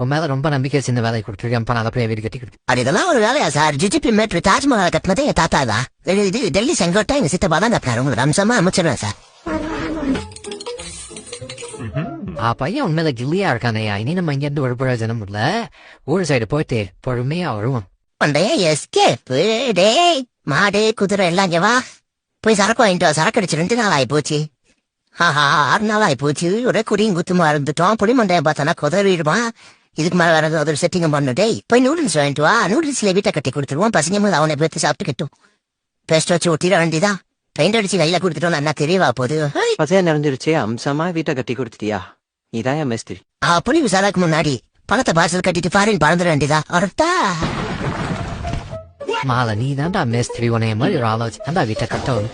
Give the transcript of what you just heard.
உன் மேல ரொம்ப நம்பிக்கை சின்ன வேலையை கொடுத்துருக்கேன் நான் அதை போய் வீடு கட்டி கொடுத்து அது இதெல்லாம் ஒரு வேலையா சார்? ஜிஜிபி மேட்ரு தாஜ்மஹால் கட்டினதே என் தாத்தா தான். இது டெல்லி செங்கோட்டை எங்க சித்தப்பா தான் கட்டினாரு. உங்களுக்கு அம்சமா அமைச்சிருவேன் சார். பையன் உண்மையில கில்லியா இருக்கானையா. இனி நம்ம இங்க இருந்து ஒரு பிரயோஜனம் இல்ல. ஊர் சைடு போயிட்டு பொறுமையா வருவோம். எஸ்கேப்பு டே மாடு குதிரை எல்லாம் இங்க வா. போய் சரக்கு வாங்கிட்டு வா. சரக்கு அடிச்சு 2 நாள் ஆகி போச்சு. 6 நாள் ஆகி போச்சு. ஒரே குடியும் குத்துமா இருந்துட்டோம். புளிமண்டைய பார்த்தானா குதறிடுவான். இதுக்கு மேல வேற ஒரு செட்டிங் பண்ணுடே. போய் நூடுல்ஸ் வாங்கிட்டு வா. நூடுல்ஸ்ல வீட்டை கட்டி கொடுத்துருவோம். பசங்க போது அவனை பேத்து சாப்பிட்டு கட்டும். பேஸ்ட் வச்சு ஒட்டிட வேண்டியதான். பெயிண்ட் அடிச்சு கையில கொடுத்துட்டோம். என்ன தெரியவா போகுது. பசையா நிறைஞ்சிருச்சு. அம்சமா வீட்டை கட்டி கொடுத்துட்டியா? இதான் என் மேஸ்திரி. புளி விசாலாக்கு முன்னாடி பணத்தை பார்சல் கட்டிட்டு ஃபாரின் பறந்துட வேண்டியதா? ஒருத்தா மாலை நீ தான்டா மேஸ்திரி. உனைய மாதிரி ஒரு ஆலோசனை வீட்டை கட்டவும்.